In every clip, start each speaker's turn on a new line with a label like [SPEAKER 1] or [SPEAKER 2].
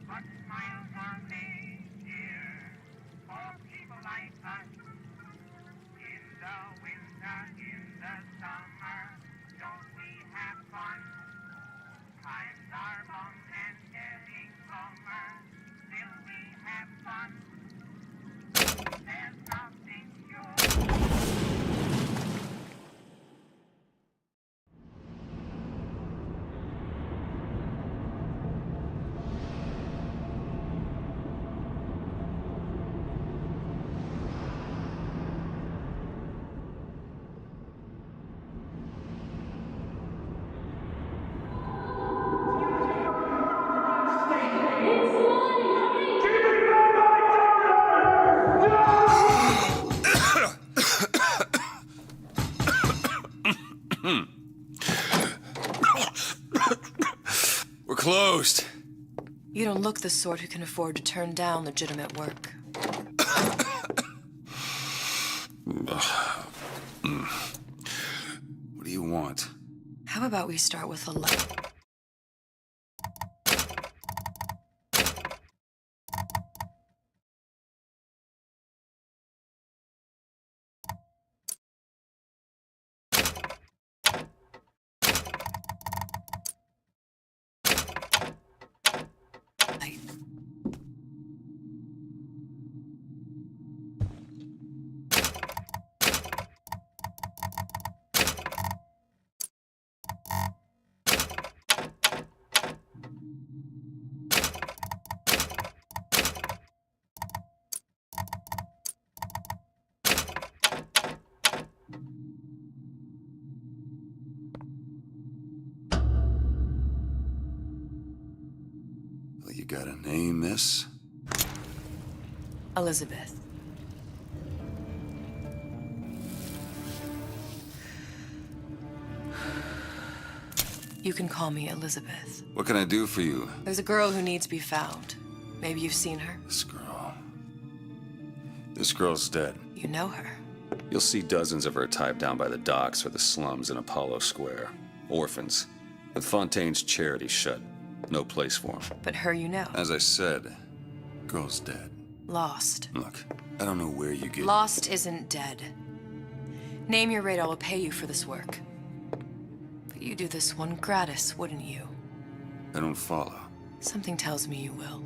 [SPEAKER 1] But smiles are made here for people like us. In the winter, in the summer, don't we have fun? Times are long and getting longer, still we have fun. There's nothing sure.
[SPEAKER 2] We're closed.
[SPEAKER 3] You don't look the sort who can afford to turn down legitimate work.
[SPEAKER 2] What do you want?
[SPEAKER 3] How about we start with a letter?
[SPEAKER 2] Well, you got a name, miss?
[SPEAKER 3] Elizabeth. You can call me Elizabeth.
[SPEAKER 2] What can I do for you?
[SPEAKER 3] There's a girl who needs to be found. Maybe you've seen her.
[SPEAKER 2] This girl. This girl's dead.
[SPEAKER 3] You know her.
[SPEAKER 2] You'll see dozens of her tied down by the docks or the slums in Apollo Square. Orphans. With Fontaine's charity shut. No place for them.
[SPEAKER 3] But her you know.
[SPEAKER 2] As I said, girl's dead.
[SPEAKER 3] Lost.
[SPEAKER 2] Look, I don't know where you get...
[SPEAKER 3] Lost isn't dead. Name your rate, I will pay you for this work. But you do this one gratis, wouldn't you?
[SPEAKER 2] I don't follow.
[SPEAKER 3] Something tells me you will.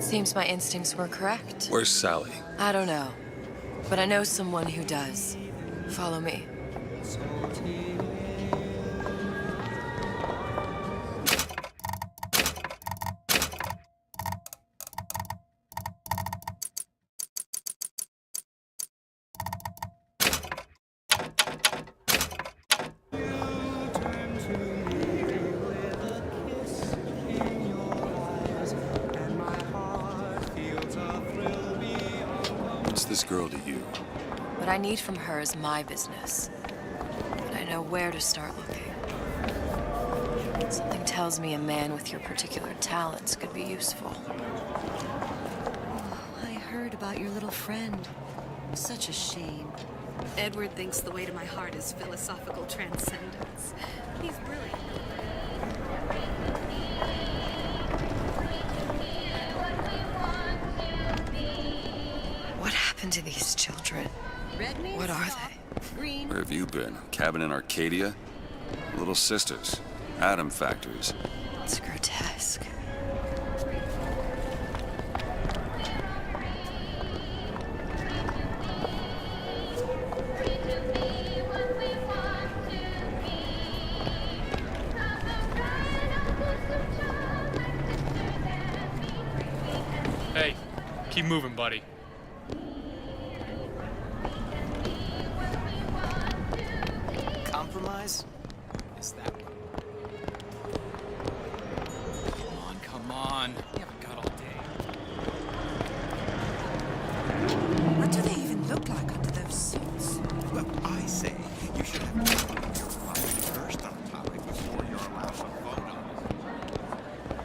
[SPEAKER 3] Seems my instincts were correct.
[SPEAKER 2] Where's Sally?
[SPEAKER 3] I don't know, but I know someone who does. Follow me.
[SPEAKER 2] What's this girl to you?
[SPEAKER 3] What I need from her is my business. But I know where to start looking. Something tells me a man with your particular talents could be useful.
[SPEAKER 4] I heard about your little friend. Such a shame.
[SPEAKER 5] Edward thinks the way to my heart is philosophical transcendence. He's brilliant.
[SPEAKER 3] What happened to these children?
[SPEAKER 4] Red means
[SPEAKER 3] What are
[SPEAKER 4] stop.
[SPEAKER 3] they?
[SPEAKER 4] Green.
[SPEAKER 2] Where have you been? Cabin in Arcadia? Little sisters. Atom factories.
[SPEAKER 3] It's grotesque.
[SPEAKER 6] Hey, Keep moving, buddy.
[SPEAKER 7] Compromise? Is that one?
[SPEAKER 6] Come on. You haven't got all day.
[SPEAKER 8] What do they even look like under those suits?
[SPEAKER 9] Well, I say you should have your mind first on a topic before you're allowed to vote on it.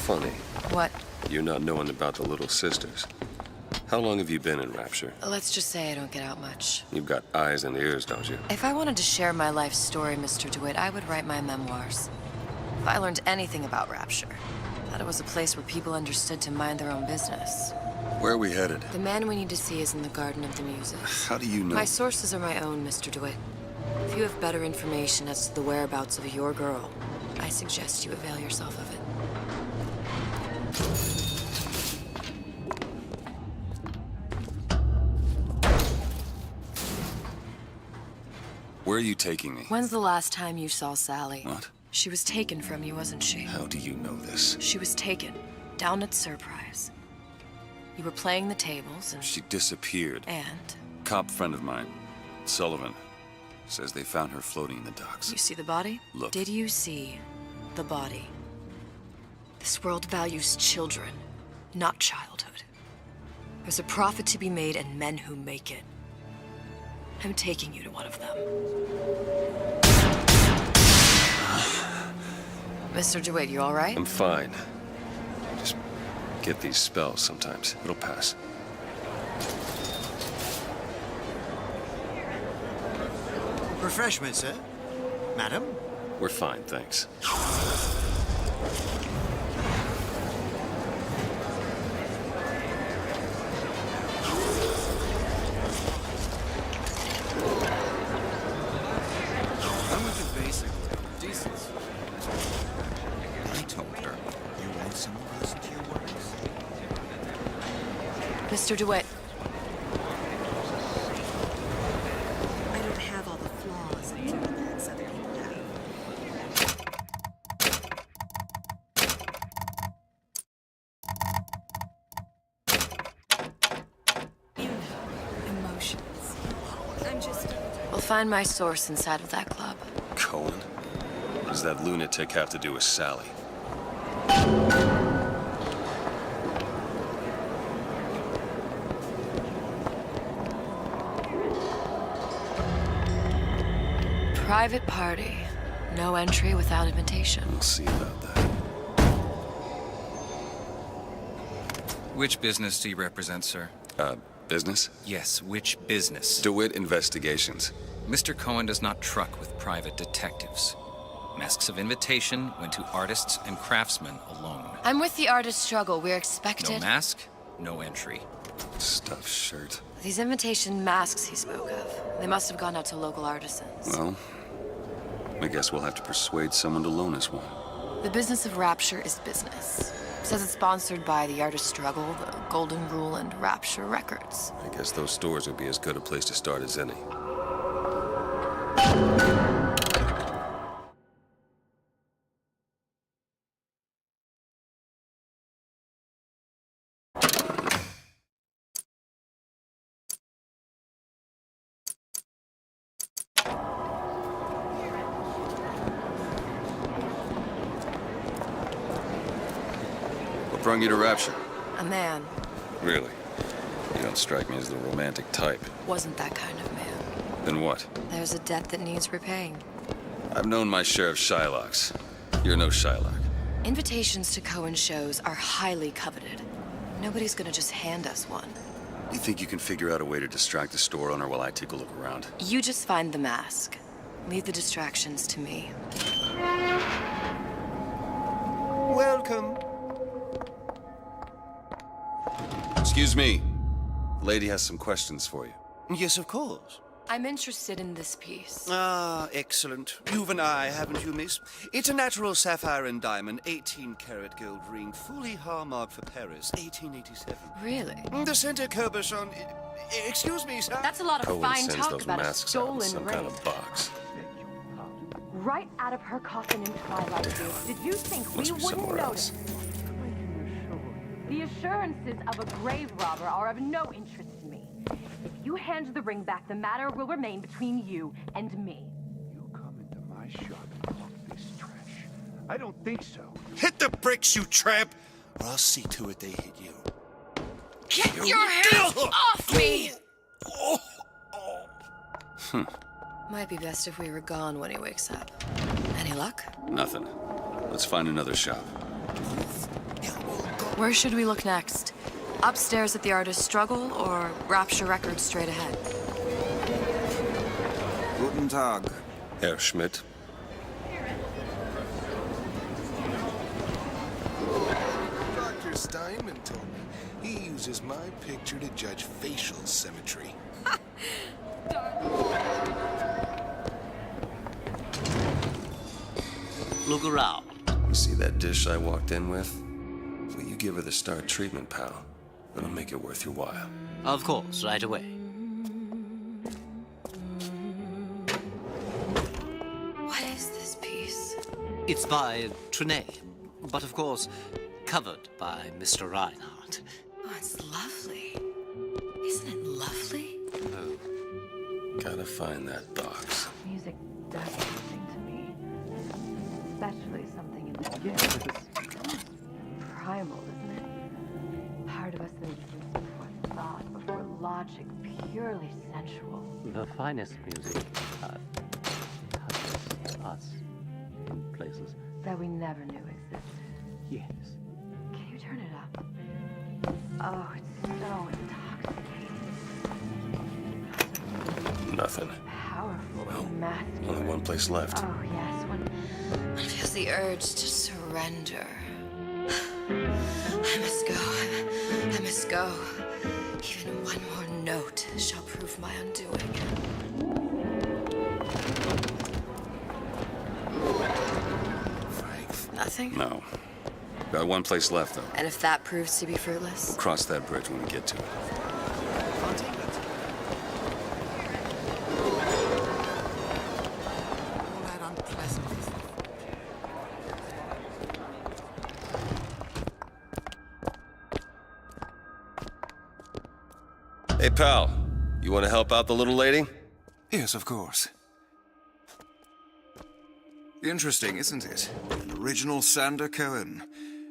[SPEAKER 2] Funny,
[SPEAKER 3] What?
[SPEAKER 2] you not knowing about the Little Sisters. How long have you been in Rapture?
[SPEAKER 3] Let's just say I don't get out much.
[SPEAKER 2] You've got eyes and ears, don't you?
[SPEAKER 3] If I wanted to share my life story, Mr. DeWitt, I would write my memoirs. If I learned anything about Rapture, that it was a place where people understood to mind their own business.
[SPEAKER 2] Where are we headed?
[SPEAKER 3] The man we need to see is in the Garden of the Muses.
[SPEAKER 2] How do you know?
[SPEAKER 3] My sources are my own, Mr. DeWitt. If you have better information as to the whereabouts of your girl, I suggest you avail yourself of it.
[SPEAKER 2] Where are you taking me?
[SPEAKER 3] When's the last time you saw Sally?
[SPEAKER 2] What?
[SPEAKER 3] She was taken from you, wasn't she?
[SPEAKER 2] How do you know this?
[SPEAKER 3] She was taken, down at Surprise. You were playing the tables and...
[SPEAKER 2] She disappeared.
[SPEAKER 3] And?
[SPEAKER 2] Cop friend of mine, Sullivan, says they found her floating in the docks.
[SPEAKER 3] You see the body?
[SPEAKER 2] Look.
[SPEAKER 3] Did you see the body? This world values children, not childhood. There's a profit to be made and men who make it. I'm taking you to one of them. Mr. DeWitt, you all right?
[SPEAKER 2] I'm fine. Just get these spells sometimes. It'll pass.
[SPEAKER 7] Refreshment, sir? Madam?
[SPEAKER 2] We're fine, thanks.
[SPEAKER 7] I'm with the basic. Decency.
[SPEAKER 9] I told her you want someone to listen to your words.
[SPEAKER 3] Mr. DeWitt,
[SPEAKER 5] I don't have all the flaws and drawbacks other people have. You know, emotions. I'm just...
[SPEAKER 3] we'll find my source inside of that club.
[SPEAKER 2] Cohen? What does that lunatic have to do with Sally?
[SPEAKER 3] Private party. No entry without invitation.
[SPEAKER 2] We'll see about that.
[SPEAKER 10] Which business do you represent, sir?
[SPEAKER 2] Business?
[SPEAKER 10] Yes, which business?
[SPEAKER 2] DeWitt Investigations.
[SPEAKER 10] Mr. Cohen does not truck with private detectives. Masks of invitation went to artists and craftsmen alone.
[SPEAKER 3] I'm with the artist struggle. We're
[SPEAKER 10] No
[SPEAKER 3] expected...
[SPEAKER 10] mask, no entry.
[SPEAKER 2] Stuffed shirt.
[SPEAKER 3] These invitation masks he spoke of. They must have gone out to local artisans.
[SPEAKER 2] Well, I guess we'll have to persuade someone to loan us one.
[SPEAKER 3] The business of Rapture is business. Says it's sponsored by the Artist Struggle, the Golden Rule, and Rapture Records.
[SPEAKER 2] I guess those stores would be as good a place to start as any. What brought you to Rapture?
[SPEAKER 3] A man.
[SPEAKER 2] Really? You don't strike me as the romantic type.
[SPEAKER 3] Wasn't that kind of man.
[SPEAKER 2] Then what?
[SPEAKER 3] There's a debt that needs repaying.
[SPEAKER 2] I've known my share of Shylocks. You're no Shylock.
[SPEAKER 3] Invitations to Cohen shows are highly coveted. Nobody's gonna just hand us one.
[SPEAKER 2] You think you can figure out a way to distract the store owner while I take a look around?
[SPEAKER 3] You just find the mask. Leave the distractions to me.
[SPEAKER 7] Welcome.
[SPEAKER 2] Excuse me. The lady has some questions for you.
[SPEAKER 7] Yes, of course.
[SPEAKER 3] I'm interested in this piece.
[SPEAKER 7] Ah, excellent. You've an eye, haven't you, miss? It's a natural sapphire and diamond, 18-karat gold ring, fully hallmarked for Paris, 1887.
[SPEAKER 3] Really?
[SPEAKER 7] The center cabochon... Excuse me, sir?
[SPEAKER 3] That's a lot of
[SPEAKER 2] Cohen
[SPEAKER 3] fine
[SPEAKER 2] sends
[SPEAKER 3] talk
[SPEAKER 2] those
[SPEAKER 3] about a
[SPEAKER 2] masks out in
[SPEAKER 3] stolen
[SPEAKER 2] some
[SPEAKER 3] ring.
[SPEAKER 2] kind of box.
[SPEAKER 1] Right out of her coffin in Twilight Years. Did you think
[SPEAKER 2] Must
[SPEAKER 1] we
[SPEAKER 2] be
[SPEAKER 1] wouldn't
[SPEAKER 2] somewhere
[SPEAKER 1] notice?
[SPEAKER 2] else.
[SPEAKER 1] The assurances of a grave robber are of no interest to me. If you hand the ring back, the matter will remain between you and me.
[SPEAKER 11] You come into my shop and talk this trash. I don't think so.
[SPEAKER 7] Hit the bricks, you tramp! Or I'll see to it they hit you.
[SPEAKER 3] Get your hands off me! Might be best if we were gone when he wakes up. Any luck?
[SPEAKER 2] Nothing. Let's find another shop.
[SPEAKER 3] Where should we look next? Upstairs at the Artist's Struggle, or Rapture Records straight ahead?
[SPEAKER 7] Guten Tag.
[SPEAKER 2] Herr Schmidt.
[SPEAKER 11] Dr. Steinman told me he uses my picture to judge facial symmetry.
[SPEAKER 7] Look around.
[SPEAKER 2] You see that dish I walked in with? Will you give her the star treatment, pal? It'll make it worth your while.
[SPEAKER 7] Of course, right away.
[SPEAKER 3] What is this piece?
[SPEAKER 7] It's by Trenet, but of course, covered by Mr. Reinhardt.
[SPEAKER 3] Oh, it's lovely. Isn't it lovely?
[SPEAKER 2] Gotta find that box.
[SPEAKER 1] Music does something to me. Especially something in the It's almost primal, isn't it? Part of us that exists before thought, before logic, purely sensual.
[SPEAKER 12] The finest music touches us in places.
[SPEAKER 1] That we never knew existed.
[SPEAKER 12] Yes.
[SPEAKER 1] Can you turn it up? Oh, it's so intoxicating.
[SPEAKER 2] Nothing.
[SPEAKER 1] Powerful,
[SPEAKER 2] Well,
[SPEAKER 1] masculine.
[SPEAKER 2] only one place left.
[SPEAKER 1] Oh, yes, one
[SPEAKER 3] Feels the urge to surrender. I must go. I must go. Even one more note shall prove my undoing. Nothing?
[SPEAKER 2] No. Got one place left, though.
[SPEAKER 3] And if that proves to be fruitless?
[SPEAKER 2] We'll cross that bridge when we get to it. Hey, pal. You want to help out the little lady?
[SPEAKER 9] Yes, of course. Interesting, isn't it? An original Sander Cohen.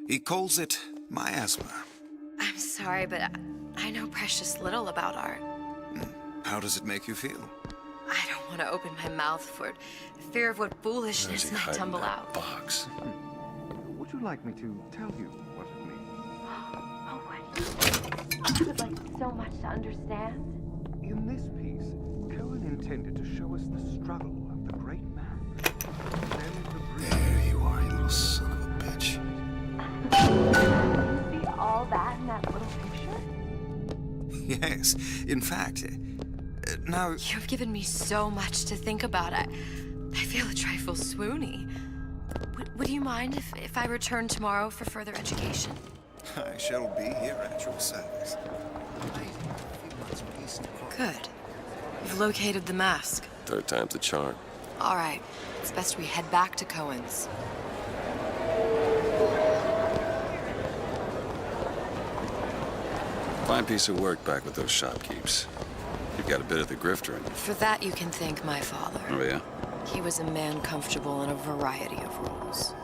[SPEAKER 9] He calls it miasma.
[SPEAKER 3] I'm sorry, but I know precious little about art.
[SPEAKER 9] How does it make you feel?
[SPEAKER 3] I don't want to open my mouth for fear of what foolishness might tumble out.
[SPEAKER 2] Box.
[SPEAKER 11] Would you like me to tell you what it means?
[SPEAKER 1] Oh, what? I would like so much to understand.
[SPEAKER 11] In this piece, Cohen intended to show us the struggle of the great man. Then the
[SPEAKER 2] There you are, you little son of a bitch.
[SPEAKER 1] See all that in that little picture?
[SPEAKER 9] Yes, in fact, now...
[SPEAKER 3] You've given me so much to think about. I feel a trifle swoony. Would you mind if I return tomorrow for further education?
[SPEAKER 9] I shall be here at your service.
[SPEAKER 3] Good. You've located the mask.
[SPEAKER 2] Third time's the charm.
[SPEAKER 3] All right. It's best we head back to Cohen's.
[SPEAKER 2] Fine piece of work back with those shopkeeps. You've got a bit of the grifter in you.
[SPEAKER 3] For that, you can thank my father.
[SPEAKER 2] Oh, yeah?
[SPEAKER 3] He was a man comfortable in a variety of roles.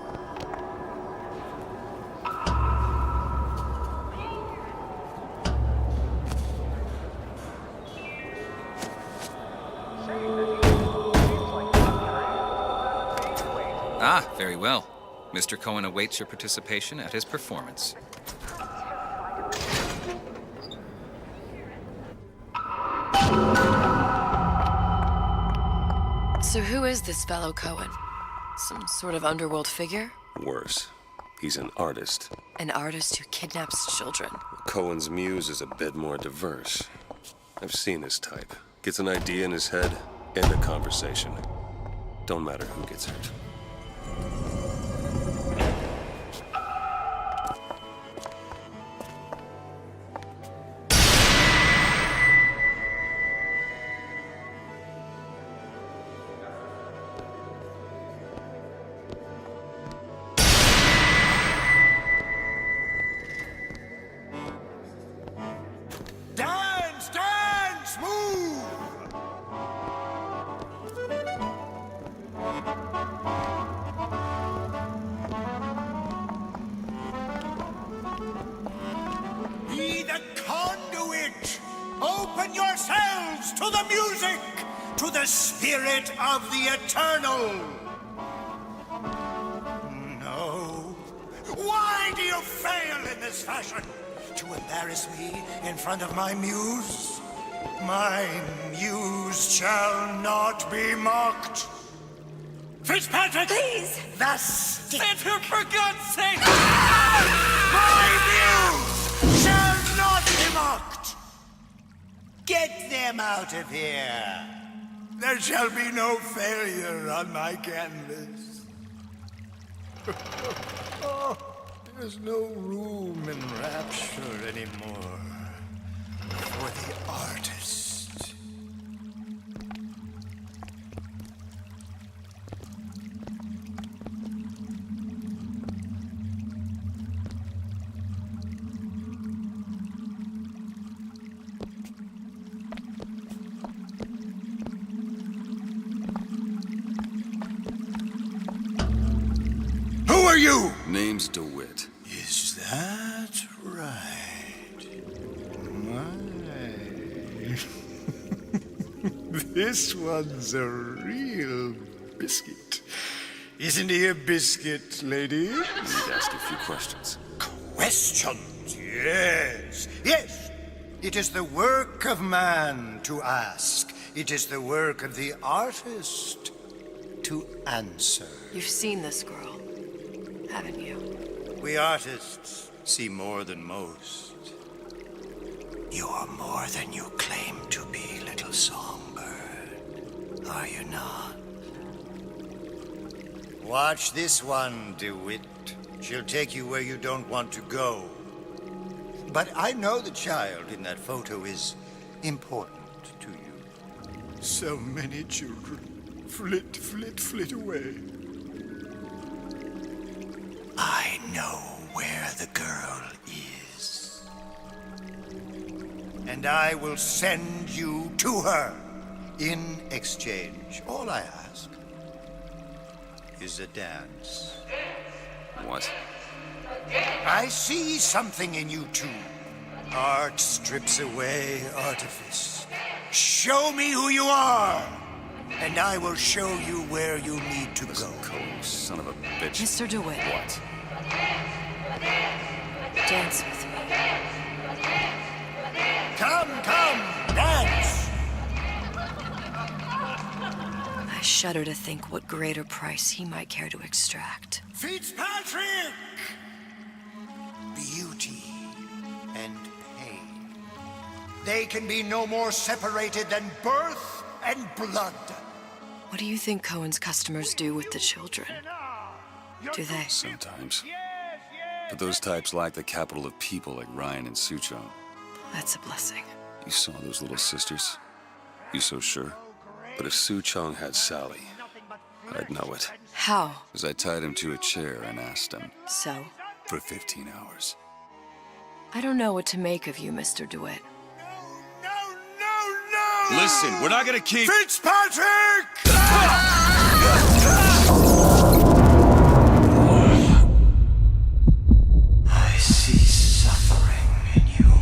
[SPEAKER 10] Ah, very well. Mr. Cohen awaits your participation at his performance.
[SPEAKER 3] So who is this fellow Cohen? Some sort of underworld figure?
[SPEAKER 2] Worse. He's an artist.
[SPEAKER 3] An artist who kidnaps children.
[SPEAKER 2] Cohen's muse is a bit more diverse. I've seen his type.
[SPEAKER 13] Gets an idea in his head, end a conversation. Don't matter who gets hurt.
[SPEAKER 9] Dance, dance, move! Be the conduit! Open yourselves to the music, to the spirit of the eternal! No. Why do you fail in this fashion? To embarrass me in front of my muse? My muse shall not be mocked. Fitzpatrick! Please! The stick! Santa, for God's sake! My muse shall not be mocked! Get them out of here! There shall be no failure on my canvas. There's no room in rapture anymore for the artist. Who are you?
[SPEAKER 2] Name's DeWitt.
[SPEAKER 9] Is that right? My. This one's a real biscuit. Isn't he a biscuit, lady?
[SPEAKER 2] Need to ask you a few questions.
[SPEAKER 9] Questions, yes. Yes. It is the work of man to ask. It is the work of the artist to answer.
[SPEAKER 3] You've seen this girl, haven't you?
[SPEAKER 9] We artists see more than most. You are more than you claim to be, little songbird. Are you not? Watch this one, DeWitt. She'll take you where you don't want to go. But I know the child in that photo is important to you. So many children flit, flit, flit away. I know where the girl is. And I will send you to her. In exchange, all I ask is a dance.
[SPEAKER 2] What?
[SPEAKER 9] I see something in you two. Art strips away artifice. Show me who you are, and I will show you where you need to
[SPEAKER 2] Listen,
[SPEAKER 9] go.
[SPEAKER 2] Cole, son of a bitch.
[SPEAKER 3] Mr. DeWitt.
[SPEAKER 2] What?
[SPEAKER 3] Dance with me.
[SPEAKER 9] Come, dance!
[SPEAKER 3] I shudder to think what greater price he might care to extract.
[SPEAKER 9] Fitzpatrick! Beauty and pain. They can be no more separated than birth and blood.
[SPEAKER 3] What do you think Cohen's customers do with the children? Do they?
[SPEAKER 2] Sometimes. But those types lack the capital of people like Ryan and Suchong.
[SPEAKER 3] That's a blessing.
[SPEAKER 2] You saw those little sisters? You so sure? But if Suchong had Sally, I'd know it.
[SPEAKER 3] How?
[SPEAKER 2] As I tied him to a chair and asked him.
[SPEAKER 3] So?
[SPEAKER 2] For 15 hours.
[SPEAKER 3] I don't know what to make of you, Mr. DeWitt.
[SPEAKER 9] No!
[SPEAKER 2] Listen, we're not gonna keep...
[SPEAKER 9] Fitzpatrick! I see suffering in you.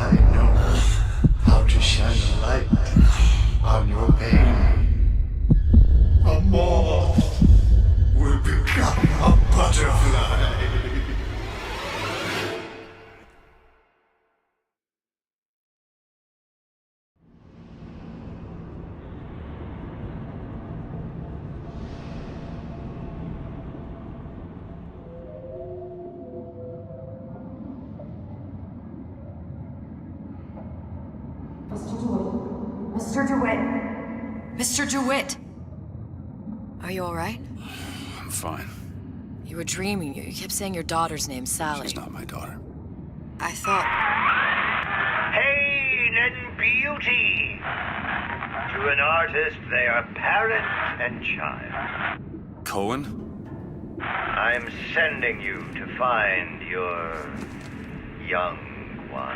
[SPEAKER 9] I know how to shine a light on your pain. A moth will become a butterfly.
[SPEAKER 3] Mr. DeWitt! Mr. DeWitt! Are you alright?
[SPEAKER 2] I'm fine.
[SPEAKER 3] You were dreaming. You kept saying your daughter's name, Sally.
[SPEAKER 2] She's not my daughter.
[SPEAKER 3] I thought...
[SPEAKER 14] Pain and beauty! To an artist, they are parent and child.
[SPEAKER 2] Cohen?
[SPEAKER 14] I'm sending you to find your young one.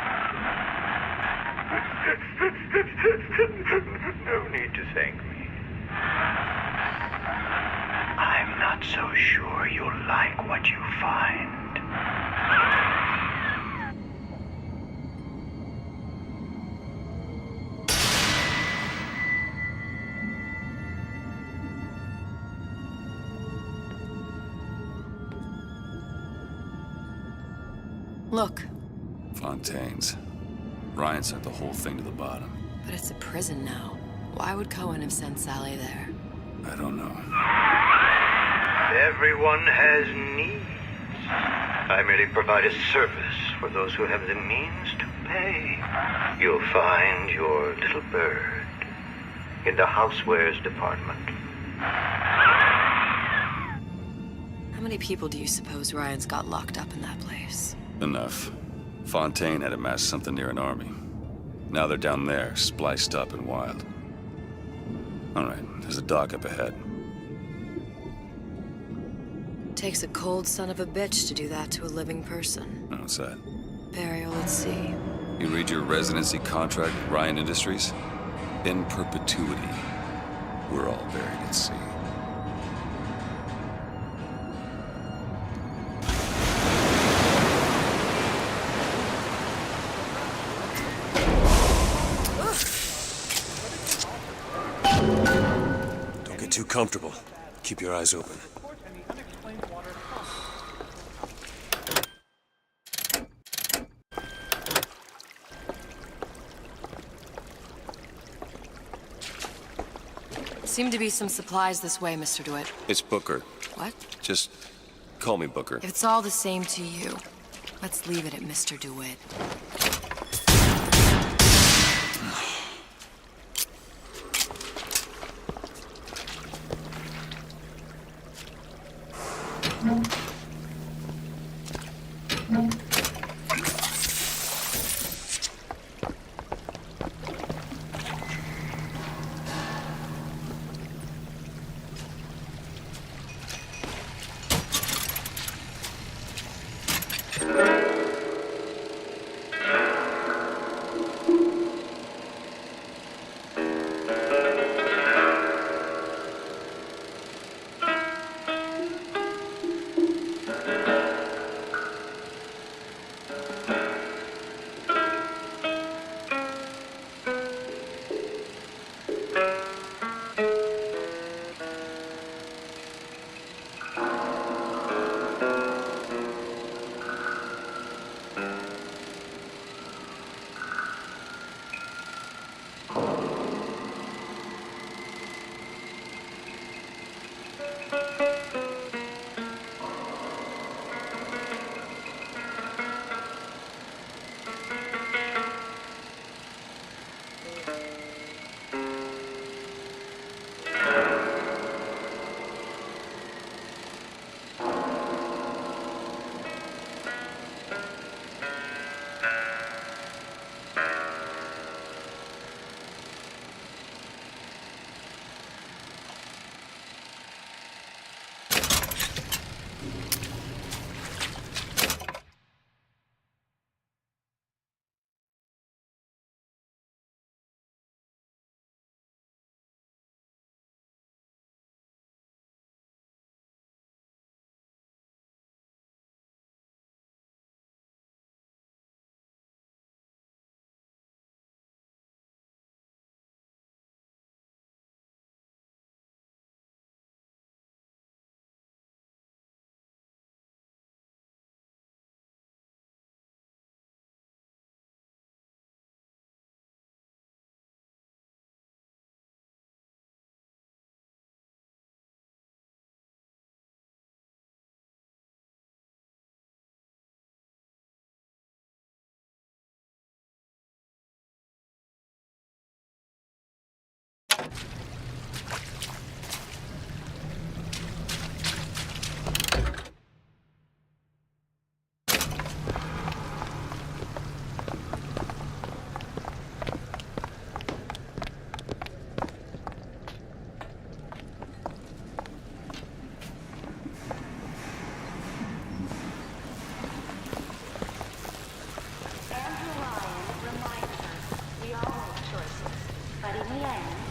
[SPEAKER 14] No need to thank me. I'm not so sure you'll like what you find.
[SPEAKER 3] Look.
[SPEAKER 2] Fontaine's. Ryan sent the whole thing to the bottom.
[SPEAKER 3] But it's a prison now. Why would Cohen have sent Sally there?
[SPEAKER 2] I don't know.
[SPEAKER 14] Everyone has needs. I merely provide a service for those who have the means to pay. You'll find your little bird in the housewares department.
[SPEAKER 3] How many people do you suppose Ryan's got locked up in that place?
[SPEAKER 2] Enough. Fontaine had amassed something near an army. Now they're down there, spliced up and wild. All right, there's a dock up ahead.
[SPEAKER 3] Takes a cold son of a bitch to do that to a living person.
[SPEAKER 2] What's that?
[SPEAKER 3] Burial at sea.
[SPEAKER 2] You read your residency contract with Ryan Industries? In perpetuity, we're all buried at sea.
[SPEAKER 13] Don't get too comfortable. Keep your eyes open.
[SPEAKER 3] Seem to be some supplies this way, Mr. DeWitt.
[SPEAKER 2] It's Booker.
[SPEAKER 3] What?
[SPEAKER 2] Just call me Booker.
[SPEAKER 3] If it's all the same to you, let's leave it at Mr. DeWitt.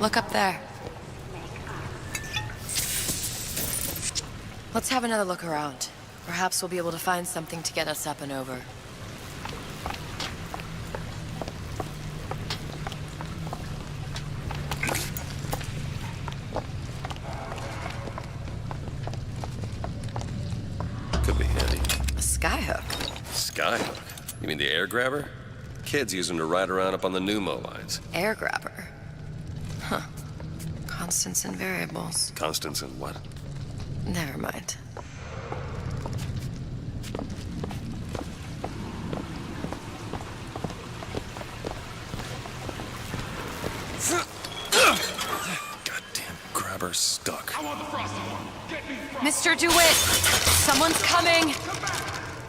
[SPEAKER 3] Look up there. Let's have another look around. Perhaps we'll be able to find something to get us up and over.
[SPEAKER 13] Could be handy.
[SPEAKER 3] A skyhook.
[SPEAKER 13] Skyhook? You mean the air grabber? Kids use them to ride around up on the pneumo lines.
[SPEAKER 3] Air grabber. Huh. Constants and variables.
[SPEAKER 13] Constants and what?
[SPEAKER 3] Never mind.
[SPEAKER 13] Goddamn grabber stuck.
[SPEAKER 1] I want the frosted one. Get me frosted.
[SPEAKER 3] Mr. DeWitt! Someone's coming!
[SPEAKER 1] Come back.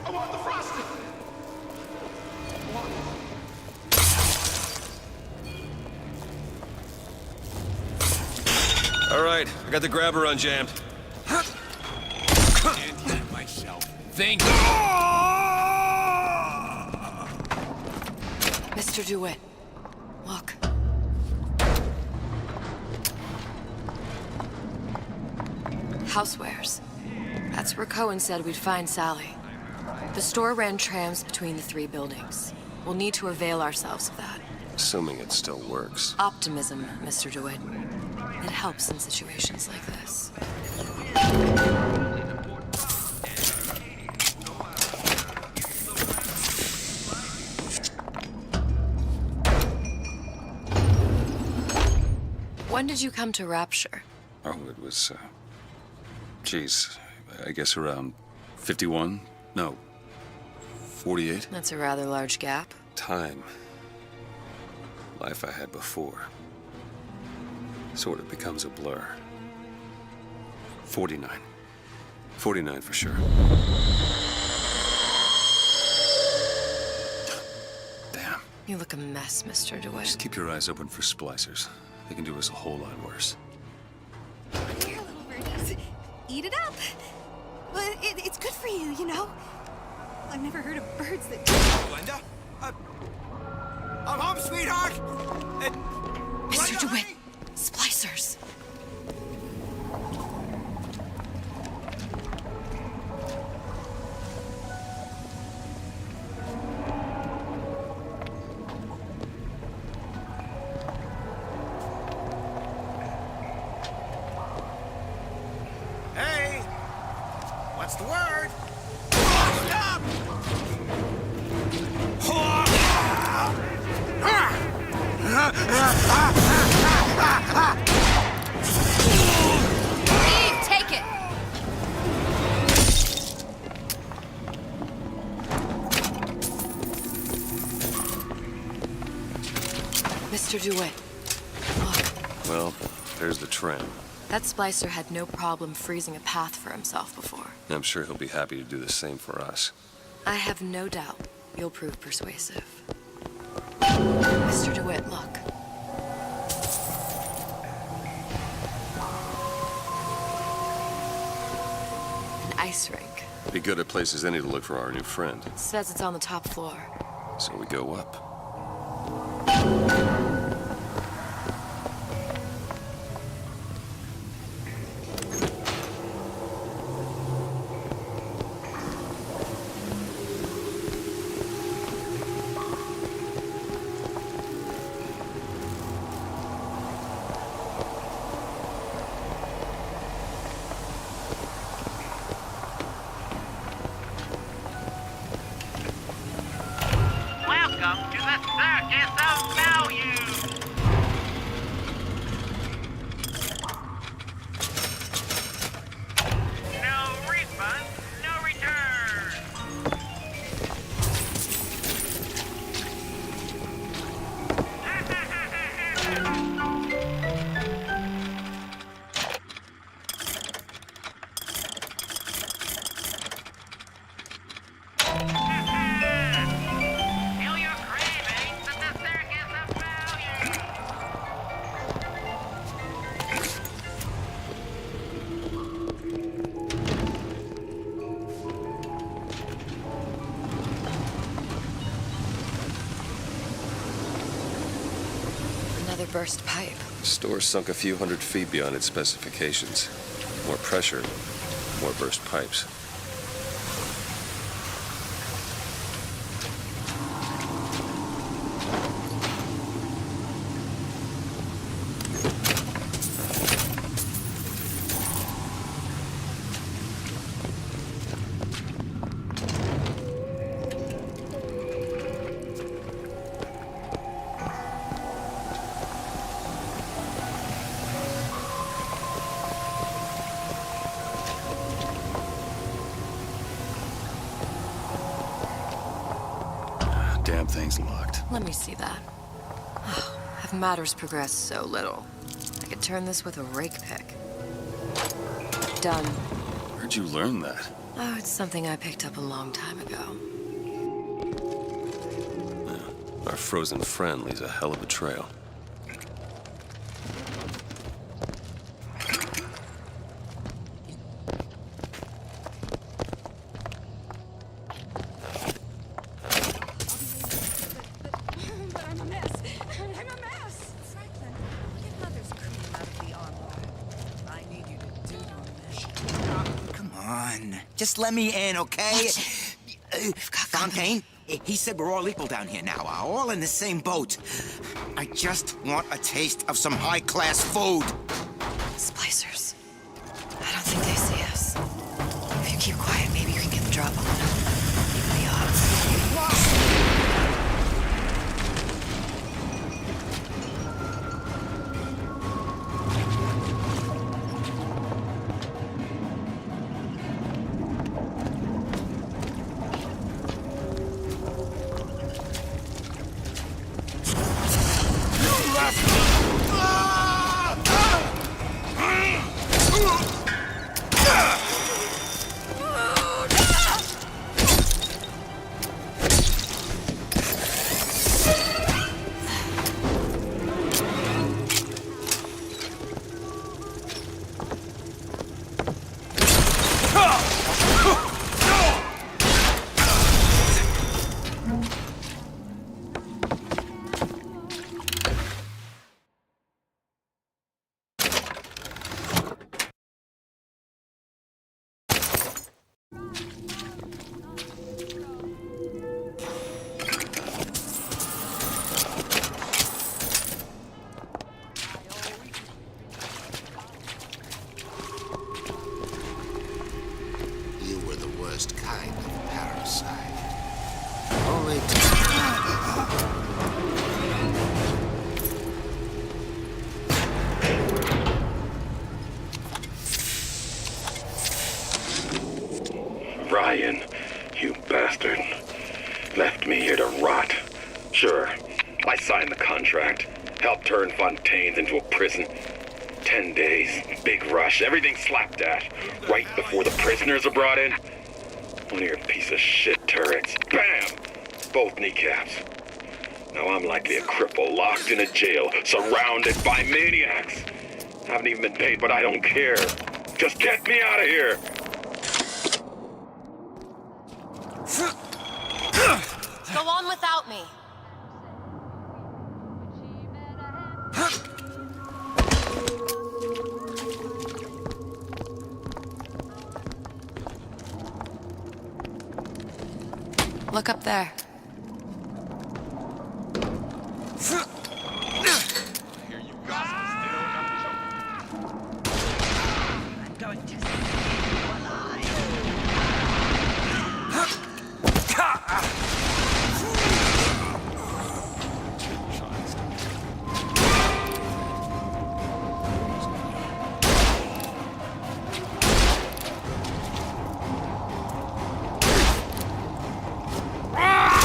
[SPEAKER 1] I want the frosted.
[SPEAKER 13] All right, I got the grabber unjammed.
[SPEAKER 6] Can't hit myself. Thank you.
[SPEAKER 3] Mr. DeWitt, look. Housewares. That's where Cohen said we'd find Sally. The store ran trams between the 3 buildings. We'll need to avail ourselves of that.
[SPEAKER 13] Assuming it still works.
[SPEAKER 3] Optimism, Mr. DeWitt. It helps in situations like this. When did you come to Rapture?
[SPEAKER 2] Oh, it was, geez, I guess around 51? No, 48?
[SPEAKER 3] That's a rather large gap.
[SPEAKER 2] Time. Life I had before. Sort of becomes a blur. 49. 49 for sure. Damn.
[SPEAKER 3] You look a mess, Mr. DeWitt.
[SPEAKER 2] Just keep your eyes open for splicers. They can do us a whole lot worse.
[SPEAKER 5] Here, little birdies. Eat it up. Well, it's good for you, you know. I've never heard of birds that...
[SPEAKER 9] Glenda? I'm home, sweetheart!
[SPEAKER 3] Mr. DeWitt, splicers.
[SPEAKER 9] Hey! What's the word? Stop!
[SPEAKER 3] Eve, take it! Mr. DeWitt, look.
[SPEAKER 2] Well, there's the tram.
[SPEAKER 3] That splicer had no problem freezing a path for himself before.
[SPEAKER 2] I'm sure he'll be happy to do the same for us.
[SPEAKER 3] I have no doubt you'll prove persuasive. Mr. DeWitt, look. An ice rink.
[SPEAKER 2] Be good at places any to look for our new friend.
[SPEAKER 3] It says it's on the top floor.
[SPEAKER 2] So we go up.
[SPEAKER 1] Welcome to the Circus of Value. No refund, no return. Feel your cravings at the Circus of Value.
[SPEAKER 3] Another burst pipe.
[SPEAKER 13] The store sunk a few hundred feet beyond its specifications. More pressure, more burst pipes.
[SPEAKER 2] Damn thing's locked.
[SPEAKER 3] Let me see that. Oh, have matters progressed so little? I could turn this with a rake pick. Done.
[SPEAKER 2] Where'd you learn that?
[SPEAKER 3] Oh, it's something I picked up a long time ago.
[SPEAKER 13] Our frozen friend leaves a hell of a trail.
[SPEAKER 5] But I'm a mess. I'm a mess. Franklin, get Mother's cream out of the armor. I need you to do your
[SPEAKER 15] Come on. Just let me in, okay? Fontaine, he said we're all equal down here now. All in the same boat. I just want a taste of some high-class food.
[SPEAKER 3] Splicers. I don't think they see us. If you keep quiet, maybe you can get the drop on them. Even the odds.
[SPEAKER 9] You were the worst kind of parasite. Only
[SPEAKER 16] Brian, you bastard. Left me here to rot. Sure, I signed the contract. Helped turn Fontaine's into a prison. 10 days, big rush, everything slapped at. Right before the prisoners are brought in. One of your piece of shit turrets. Bam! Both kneecaps. Now I'm likely a cripple locked in a jail, surrounded by maniacs. Haven't even been paid, but I don't care. Just get me out of here!
[SPEAKER 3] Go on without me. Look up there.
[SPEAKER 8] I'm going to save you alive.
[SPEAKER 1] Ah!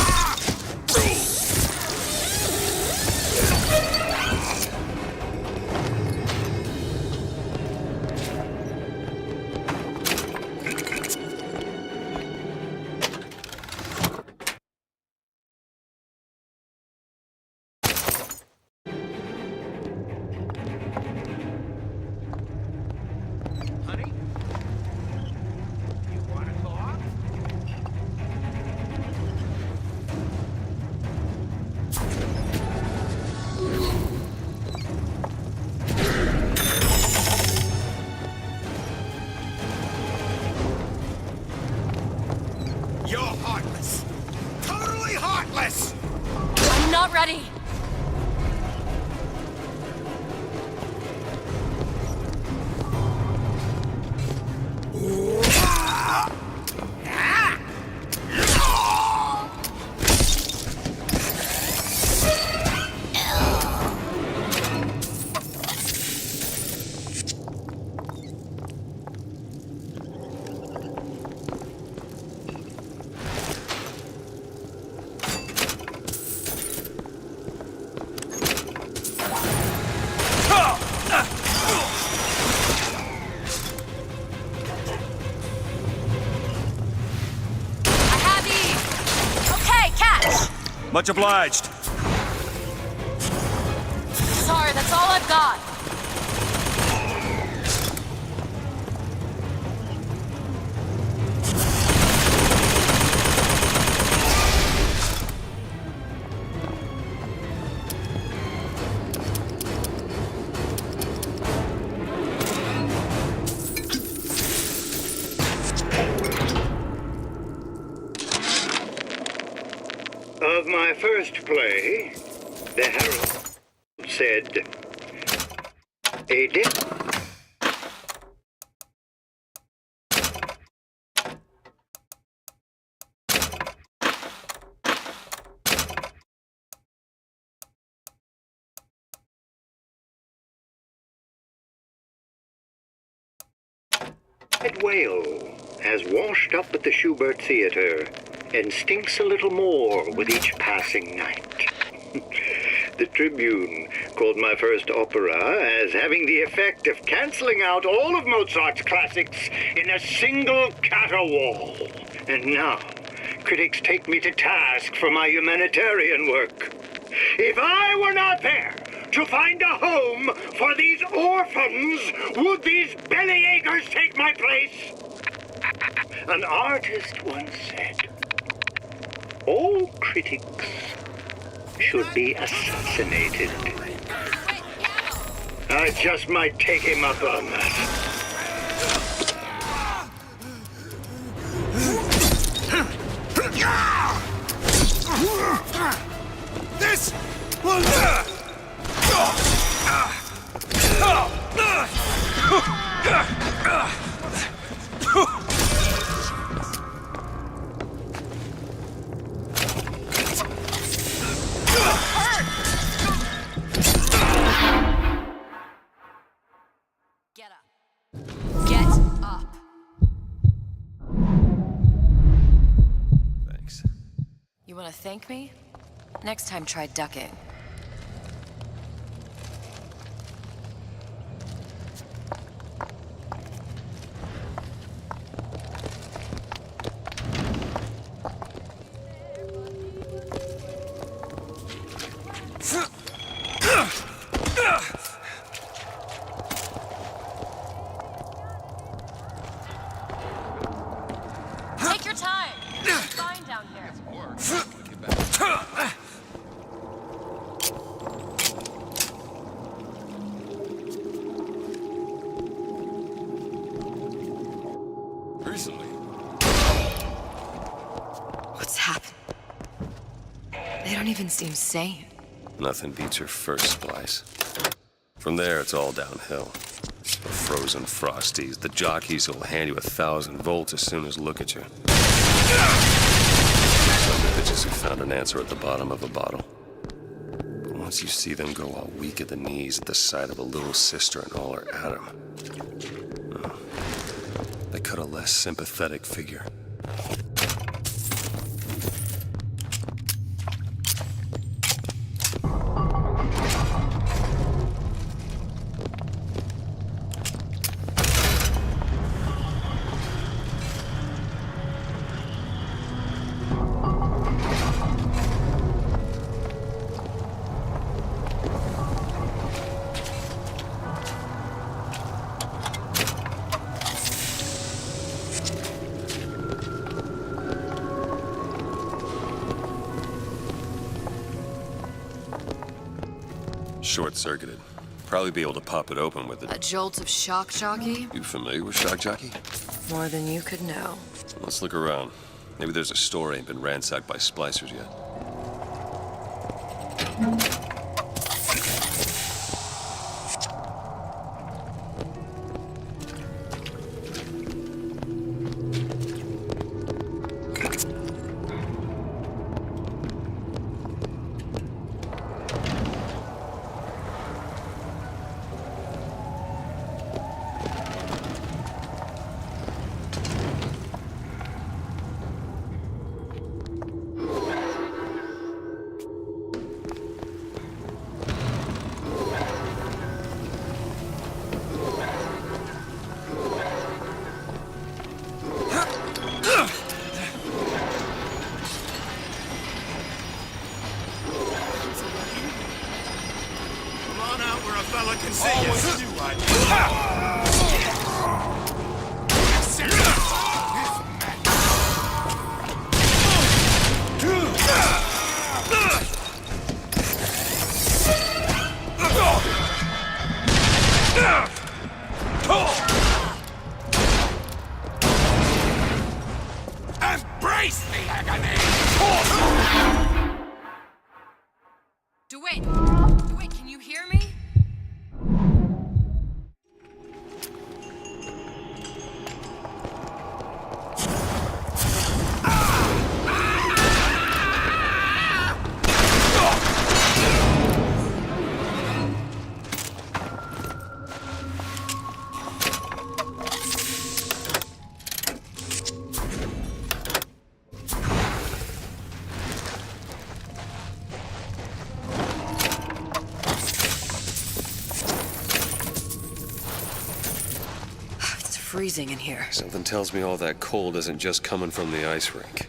[SPEAKER 3] not ready!
[SPEAKER 2] Much obliged.
[SPEAKER 3] Sorry, that's all I've got.
[SPEAKER 14] Of my first play, the herald said, a dip. That whale has washed up at the Schubert Theater and stinks a little more with each passing night. The Tribune called my first opera as having the effect of canceling out all of Mozart's classics in a single caterwaul. And now, critics take me to task for my humanitarian work. If I were not there to find a home for these orphans, would these bellyachers take my place? An artist once said, all critics should be assassinated. I just might take him up on that.
[SPEAKER 9] This will
[SPEAKER 3] Get up. Get up.
[SPEAKER 2] Thanks.
[SPEAKER 3] You want to thank me? Next time, try ducking. Take your time. It's fine down here.
[SPEAKER 2] Recently.
[SPEAKER 3] What's happened? They don't even seem sane.
[SPEAKER 2] Nothing beats your first splice. From there, it's all downhill. The frozen frosties, the jockeys who'll hand you 1,000 volts as soon as look at you. Some bitches who found an answer at the bottom of a bottle. But once you see them go all weak at the knees at the sight of a little sister and all her Adam, they cut a less sympathetic figure. Short-circuited. Probably be able to pop it open with it.
[SPEAKER 3] A jolt of shock jockey?
[SPEAKER 2] You familiar with shock jockey?
[SPEAKER 3] More than you could know.
[SPEAKER 2] Let's look around. Maybe there's a store ain't been ransacked by splicers yet.
[SPEAKER 1] Embrace the agony!
[SPEAKER 3] DeWitt! DeWitt, can you hear me? Freezing in here.
[SPEAKER 13] Something tells me all that cold isn't just coming from the ice rink.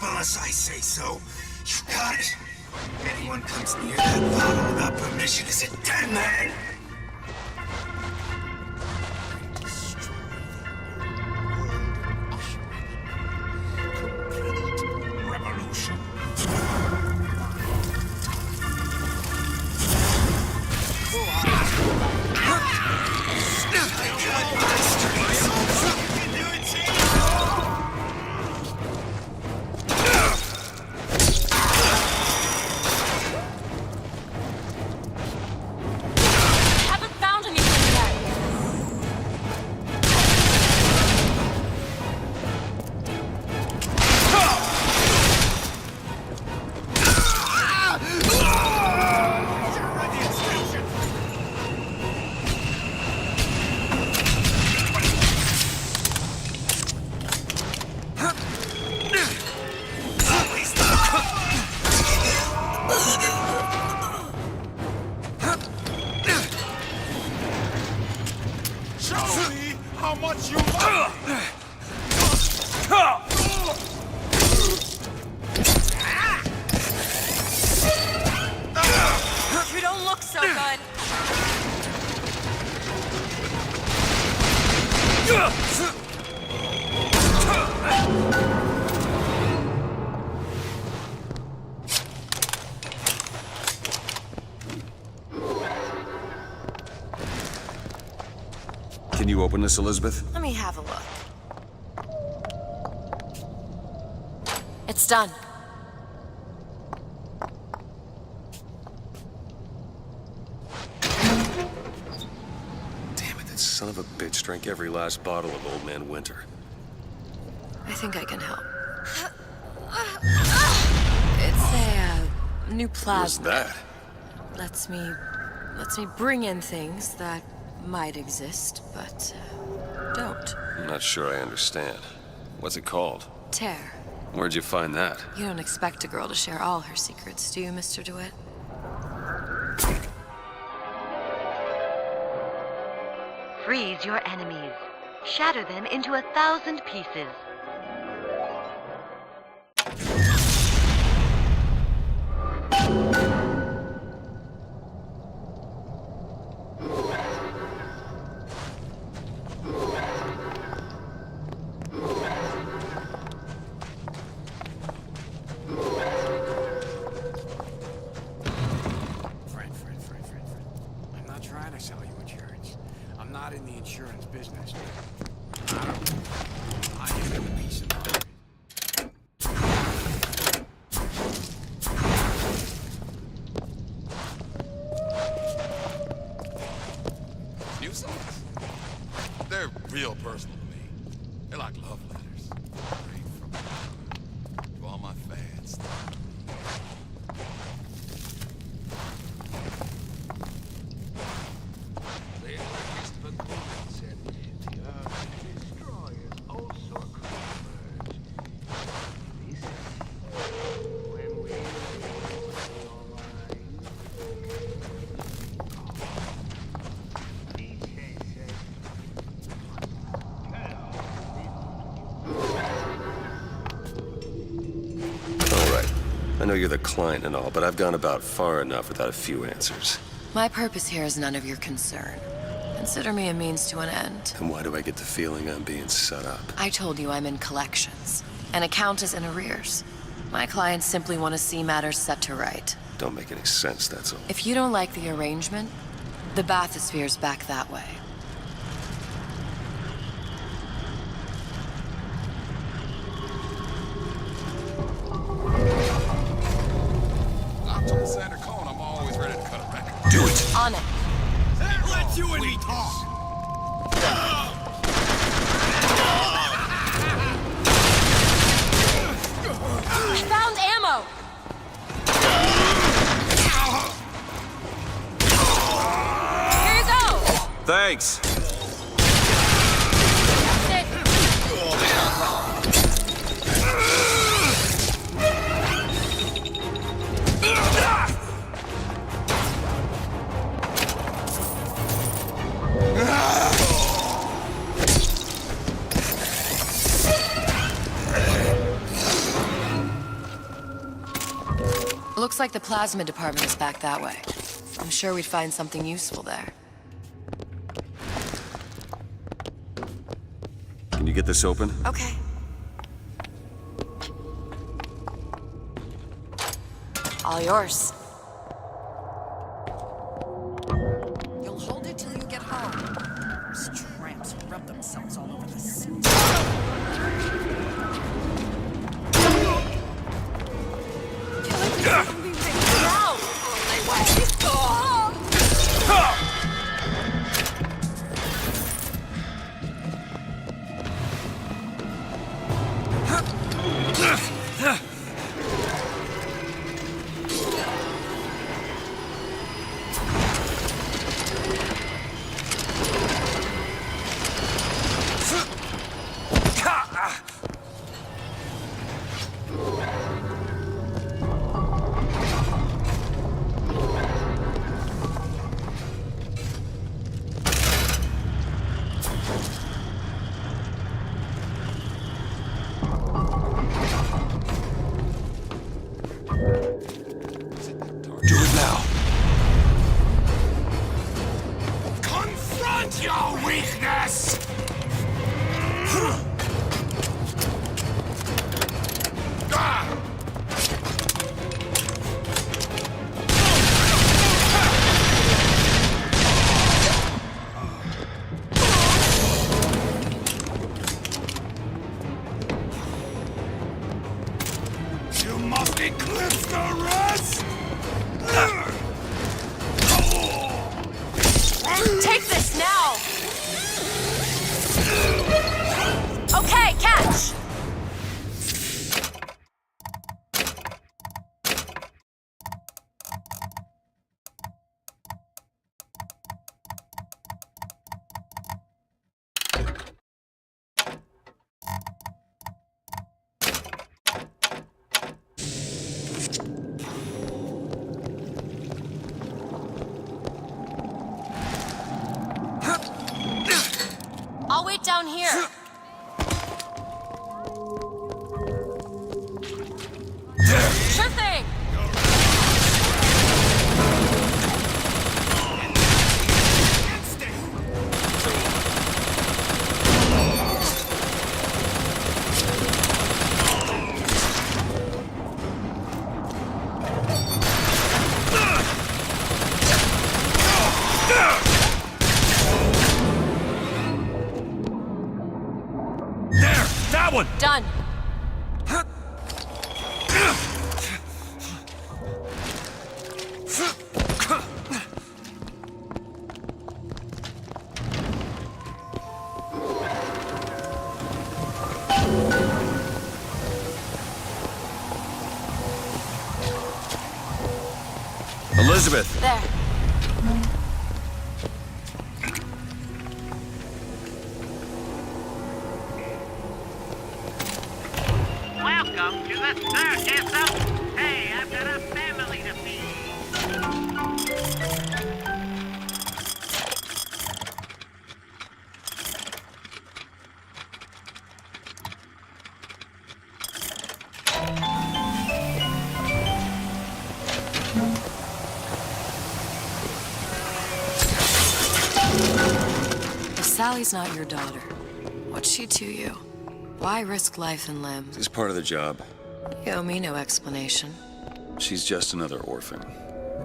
[SPEAKER 9] Unless I say so. You got it. Anyone comes near that bottle without permission is a dead man. Revolution.
[SPEAKER 3] You don't look so good.
[SPEAKER 2] Can you open this, Elizabeth?
[SPEAKER 3] Let me have a look. It's done.
[SPEAKER 13] Damn it, that son of a bitch drank every last bottle of Old Man Winter.
[SPEAKER 3] I think I can help. It's a new plasma.
[SPEAKER 13] What's that?
[SPEAKER 3] Lets me bring in things that might exist, but don't.
[SPEAKER 13] I'm not sure I understand. What's it called?
[SPEAKER 3] Tear.
[SPEAKER 13] Where'd you find that?
[SPEAKER 3] You don't expect a girl to share all her secrets, do you, Mr. DeWitt?
[SPEAKER 17] Freeze your enemies. Shatter them into 1,000 pieces.
[SPEAKER 18] I'm not trying to sell you insurance. I'm not in the insurance business. I just have a piece of mind.
[SPEAKER 19] New songs? They're real personal to me. They're like love letters. Straight from the heart. To all my fans.
[SPEAKER 13] I know you're the client and all, but I've gone about far enough without a few answers.
[SPEAKER 4] My purpose here is none of your concern. Consider me a means to an end.
[SPEAKER 13] And why do I get the feeling I'm being set up?
[SPEAKER 4] I told you I'm in collections. An account is in arrears. My clients simply want to see matters set to right.
[SPEAKER 13] Don't make any sense, that's all.
[SPEAKER 4] If you don't like the arrangement, the bathysphere's back that way.
[SPEAKER 19] Center cone, I'm always ready to cut a record.
[SPEAKER 13] Do it!
[SPEAKER 4] On it.
[SPEAKER 18] Let you and me talk.
[SPEAKER 3] I found ammo! Here you go!
[SPEAKER 2] Thanks.
[SPEAKER 4] Looks like the plasma department is back that way. I'm sure we'd find something useful there.
[SPEAKER 2] Can you get this open?
[SPEAKER 4] Okay. All yours.
[SPEAKER 8] You'll hold it till you get home. Those tramps rub themselves all over the city.
[SPEAKER 3] Take this now! Okay, catch!
[SPEAKER 4] wait down here. Sure thing!
[SPEAKER 2] There! That one!
[SPEAKER 4] Done.
[SPEAKER 2] Elizabeth!
[SPEAKER 4] There.
[SPEAKER 1] Welcome to the circus of... Hey, I've got a family to feed.
[SPEAKER 4] If Sally's not your daughter, what's she to you? Why risk life and limb?
[SPEAKER 2] It's part of the job.
[SPEAKER 4] You owe me no explanation.
[SPEAKER 2] She's just another orphan.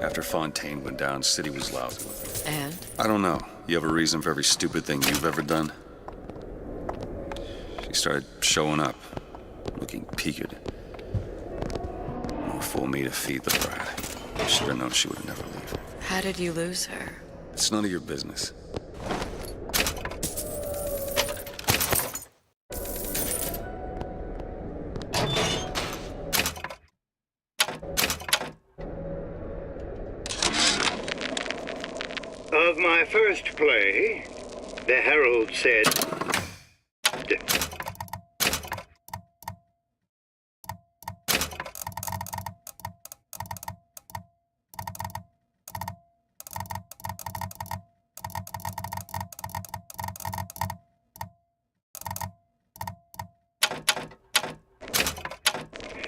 [SPEAKER 2] After Fontaine went down, City was lousy with her.
[SPEAKER 4] And?
[SPEAKER 2] I don't know. You have a reason for every stupid thing you've ever done? She started showing up, looking peaked. More fool me to feed the brat. Should have known she would never leave.
[SPEAKER 4] How did you lose her?
[SPEAKER 2] It's none of your business.
[SPEAKER 14] Of my first play, the Herald said...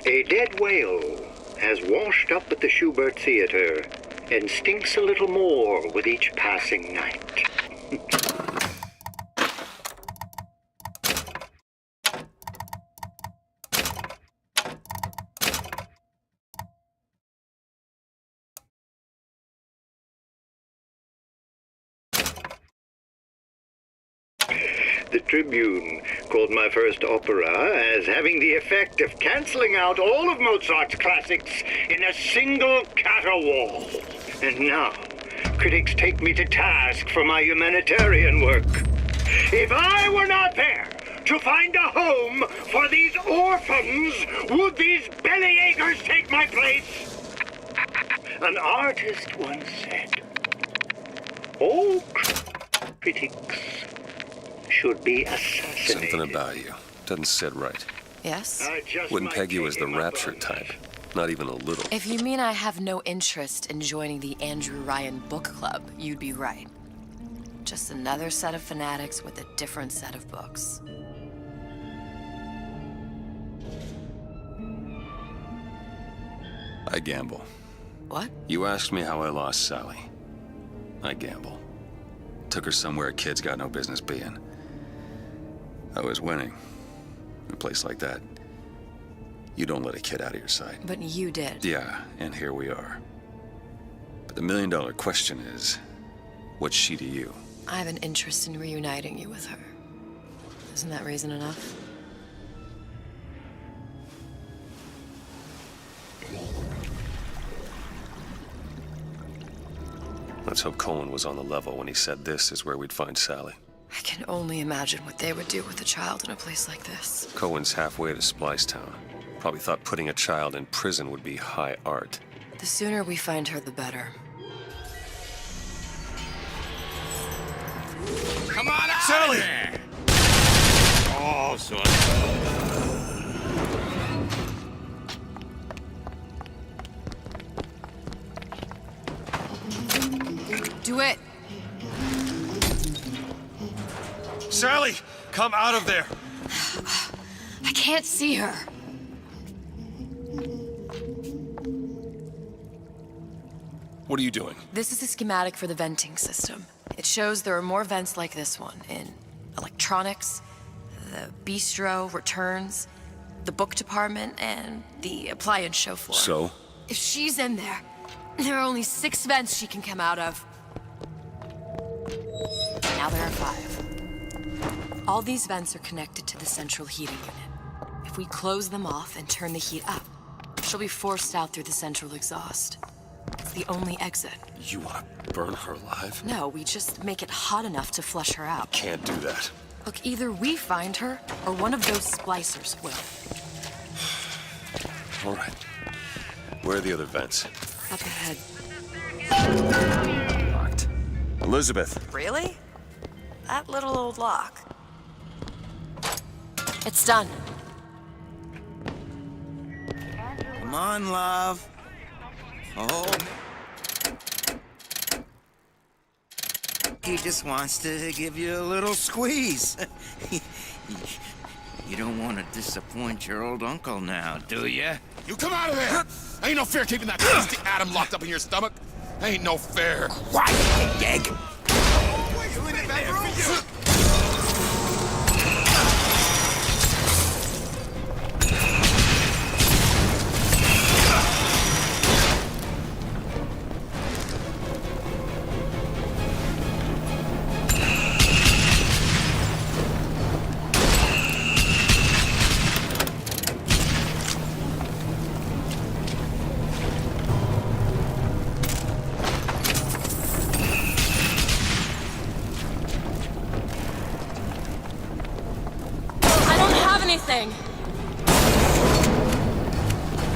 [SPEAKER 14] A dead whale has washed up at the Schubert Theater and stinks a little more with each passing night. The Tribune called my first opera as having the effect of canceling out all of Mozart's classics in a single caterwaul. And now, critics take me to task for my humanitarian work. If I were not there to find a home for these orphans, would these bellyachers take my place? An artist once said, all critics should be assassinated.
[SPEAKER 13] Something about you doesn't sit right.
[SPEAKER 4] Yes?
[SPEAKER 13] Wouldn't peg you as the rapture type. Not even a little.
[SPEAKER 4] If you mean I have no interest in joining the Andrew Ryan Book Club, you'd be right. Just another set of fanatics with a different set of books.
[SPEAKER 2] I gamble.
[SPEAKER 4] What?
[SPEAKER 2] You asked me how I lost Sally. I gamble. Took her somewhere kids got no business being. I was winning. In a place like that, you don't let a kid out of your sight.
[SPEAKER 4] But you did.
[SPEAKER 2] Yeah, and here we are. But the million-dollar question is, what's she to you?
[SPEAKER 4] I have an interest in reuniting you with her. Isn't that reason enough?
[SPEAKER 13] Let's hope Cohen was on the level when he said this is where we'd find Sally.
[SPEAKER 4] I can only imagine what they would do with a child in a place like this.
[SPEAKER 13] Cohen's halfway to Splicetown. Probably thought putting a child in prison would be high art.
[SPEAKER 4] The sooner we find her, the better.
[SPEAKER 18] Come on out!
[SPEAKER 2] Sally!
[SPEAKER 18] Oh, son.
[SPEAKER 5] Do it.
[SPEAKER 2] Sally, come out of there.
[SPEAKER 3] I can't see her.
[SPEAKER 2] What are you doing?
[SPEAKER 4] This is a schematic for the venting system. It shows there are more vents like this one in electronics, the bistro, returns, the book department, and the appliance show floor.
[SPEAKER 2] So?
[SPEAKER 4] If she's in there, there are only 6 vents she can come out of. Now there are 5. All these vents are connected to the central heating unit. If we close them off and turn the heat up, she'll be forced out through the central exhaust. It's the only exit.
[SPEAKER 2] You want to burn her alive?
[SPEAKER 4] No, we just make it hot enough to flush her out.
[SPEAKER 2] Can't do that.
[SPEAKER 4] Look, either we find her, or one of those splicers will.
[SPEAKER 2] All right. Where are the other vents?
[SPEAKER 4] Up ahead.
[SPEAKER 2] Locked. Elizabeth.
[SPEAKER 4] Really? That little old lock. It's done.
[SPEAKER 15] Come on, love. Oh. He just wants to give you a little squeeze. You don't want to disappoint your old uncle now, do you?
[SPEAKER 19] You come out of there! Ain't no fair keeping that nasty atom locked up in your stomach. Ain't no fair.
[SPEAKER 15] Quiet, Geg!
[SPEAKER 19] Doing it better for you!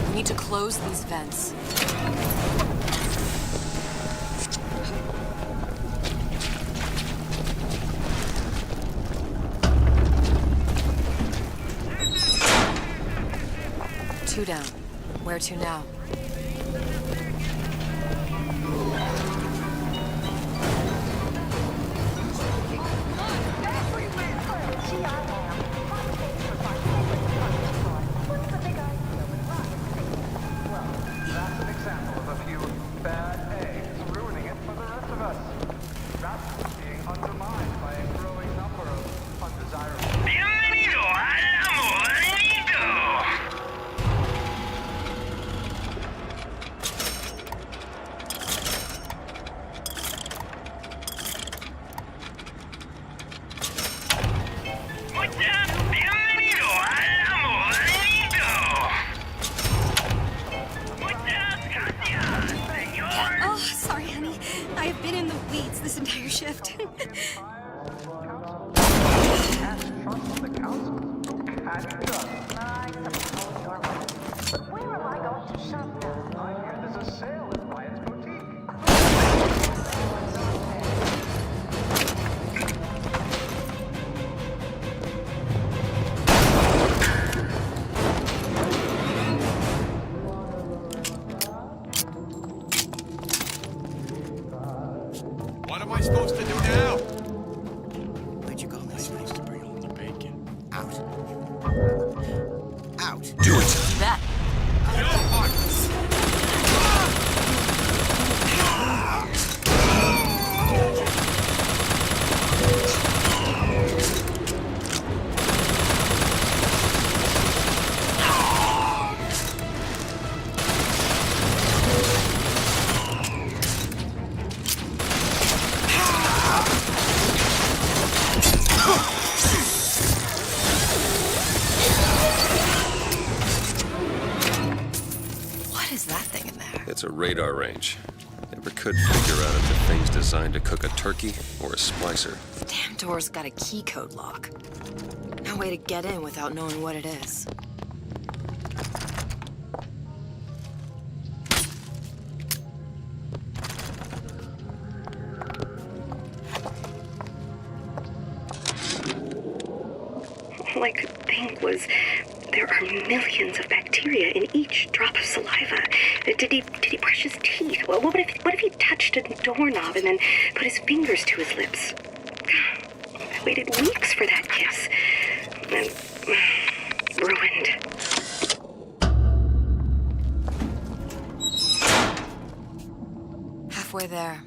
[SPEAKER 4] We need to close these vents. Two down. Where to now?
[SPEAKER 2] It's a radar range. Never could figure out if the thing's designed to cook a turkey or a splicer.
[SPEAKER 4] The damn door's got a key code lock. No way to get in without knowing what it is.
[SPEAKER 20] All I could think was there are millions of bacteria in each drop of saliva. Did he brush his teeth? Well, what if he touched a doorknob and then put his fingers to his lips? waited weeks for that kiss. And ruined.
[SPEAKER 4] Halfway there.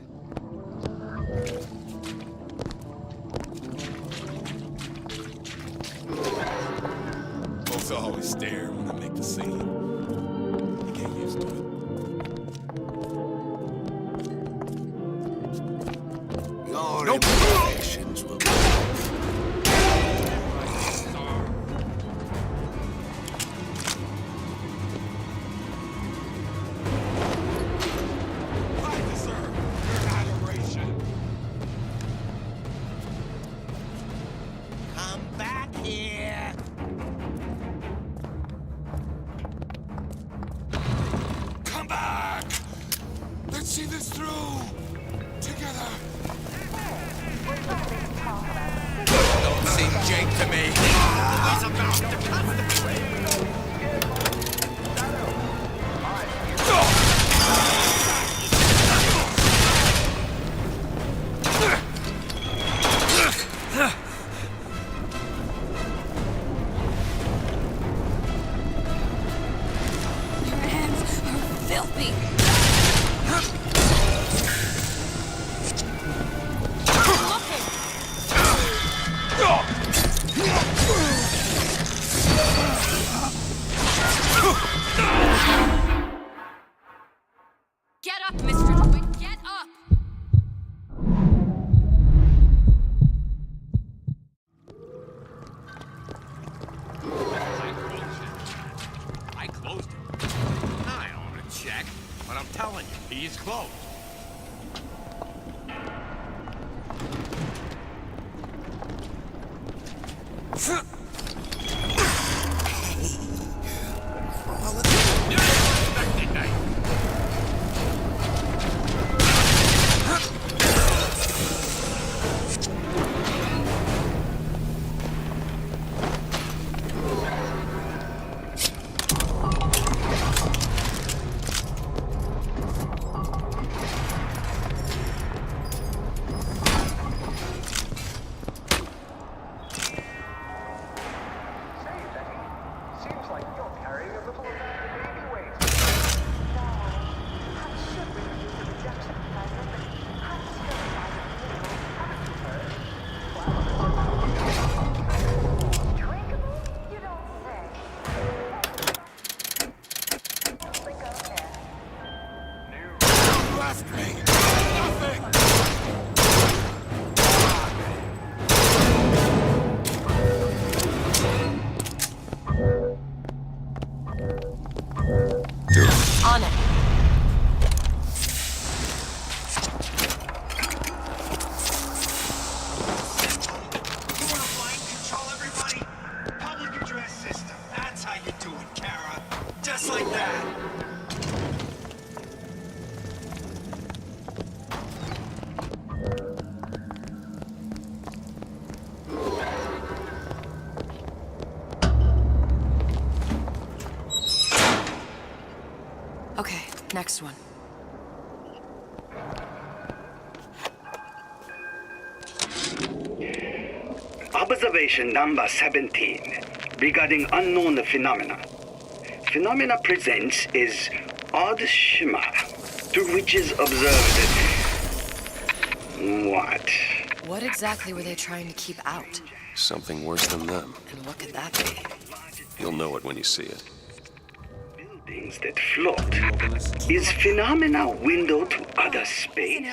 [SPEAKER 19] Folks always stare when they make the scene. You get used to it.
[SPEAKER 9] Your imperfections will be...
[SPEAKER 15] Come back here.
[SPEAKER 19] Come back! Let's see this through! Together!
[SPEAKER 15] Don't seem Jake to me. He's about to cut the
[SPEAKER 5] Your hands are filthy.
[SPEAKER 4] Get up, Mr. Druid, get up!
[SPEAKER 18] I closed it. I don't want to check, but I'm telling you, he's closed.
[SPEAKER 4] On it.
[SPEAKER 9] Public address system. That's how you do it, Kara. Just like that.
[SPEAKER 4] Okay, next one.
[SPEAKER 21] Observation number 17 regarding unknown phenomena. Phenomena presents is odd shimmer through which is observed. What?
[SPEAKER 4] What exactly were they trying to keep out?
[SPEAKER 13] Something worse than them.
[SPEAKER 4] And what could that be?
[SPEAKER 13] You'll know it when you see it.
[SPEAKER 21] Things that float. Is phenomena window to other space?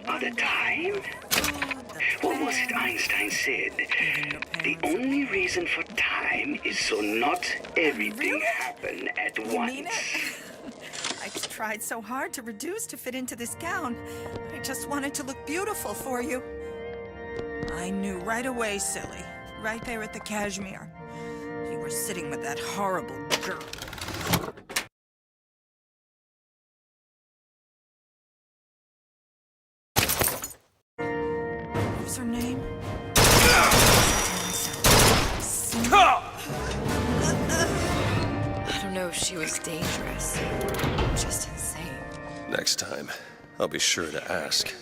[SPEAKER 21] Other time? What was it Einstein said? The only reason for time is so not everything happen at once.
[SPEAKER 8] I tried so hard to reduce to fit into this gown. I just wanted to look beautiful for you. I knew right away, silly. Right there at the cashmere. You were sitting with that horrible girl. What was her name?
[SPEAKER 4] I don't know if she was dangerous. Just insane.
[SPEAKER 13] Next time, I'll be sure to ask.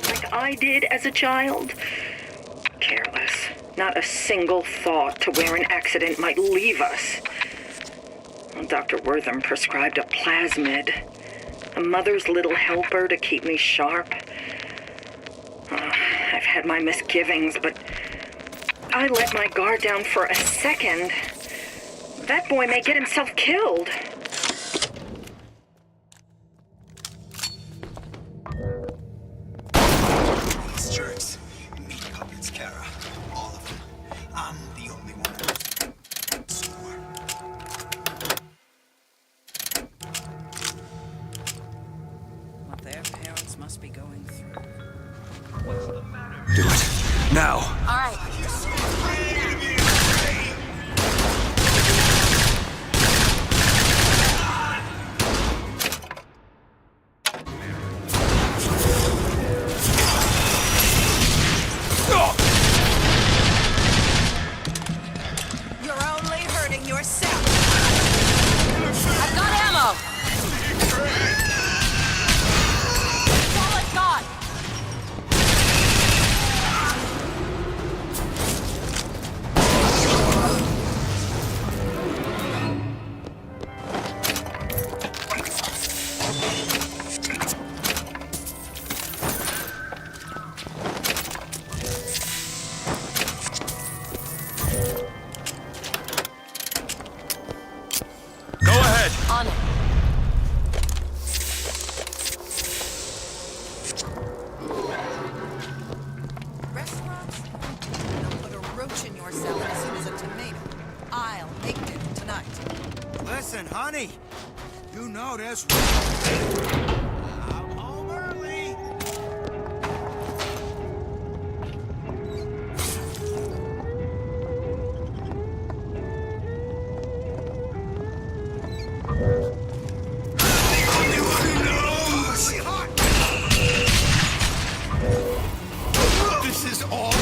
[SPEAKER 20] Like what I did as a child? Careless. Not a single thought to where an accident might leave us. Well, Dr. Wortham prescribed a plasmid, a mother's little helper to keep me sharp. I've had my misgivings, but I let my guard down for a second. That boy may get himself killed.
[SPEAKER 9] These jerks. Meat puppets, Kara. All of them. I'm the only one. Score.
[SPEAKER 8] What their parents must be going through.
[SPEAKER 2] Do it. Now!
[SPEAKER 4] All right.
[SPEAKER 8] You're only hurting yourself.
[SPEAKER 4] I've got ammo. That's all I've got.
[SPEAKER 2] Go ahead!
[SPEAKER 4] On it.
[SPEAKER 8] Restaurants? They'll put a roach in your salad as soon as a tomato. I'll make it tonight.
[SPEAKER 15] Listen, honey. You know this. I'm home early.
[SPEAKER 9] This is all.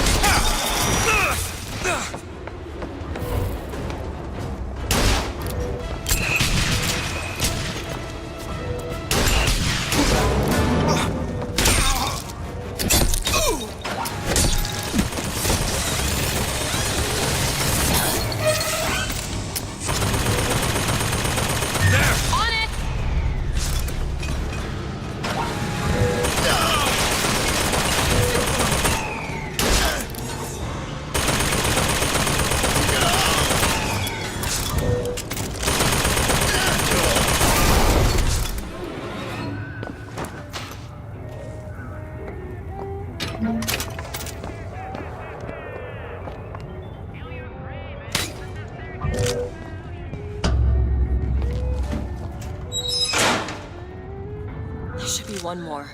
[SPEAKER 4] On it. There should be one more.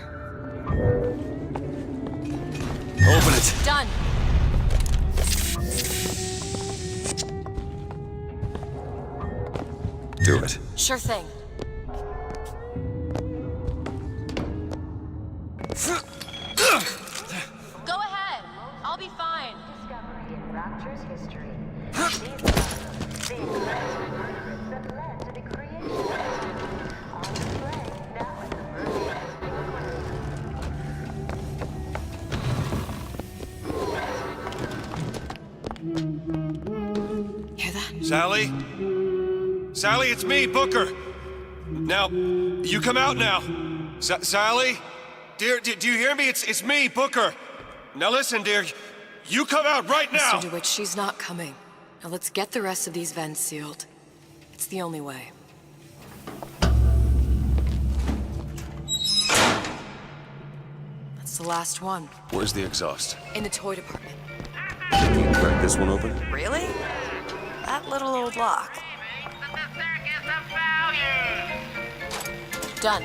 [SPEAKER 2] Open it.
[SPEAKER 4] Done.
[SPEAKER 2] Do it.
[SPEAKER 4] Sure thing. Go ahead. I'll be fine.
[SPEAKER 17] Discovery in Rapture's history. These are the incredible murders that led to the creation of Rapture. On display now at the Mermaid's Aquarium.
[SPEAKER 4] Hear that?
[SPEAKER 7] Sally? Sally, it's me, Booker. Now, you come out now. Sally? Dear, do you hear me? It's me, Booker. Now listen, dear. You come out right now!
[SPEAKER 4] Mr. DeWitt, she's not coming. Now let's get the rest of these vents sealed. It's the only way. That's the last one.
[SPEAKER 2] Where's the exhaust?
[SPEAKER 4] In the toy department.
[SPEAKER 2] Can you crack this one open?
[SPEAKER 8] Really? That little old lock.
[SPEAKER 4] Done.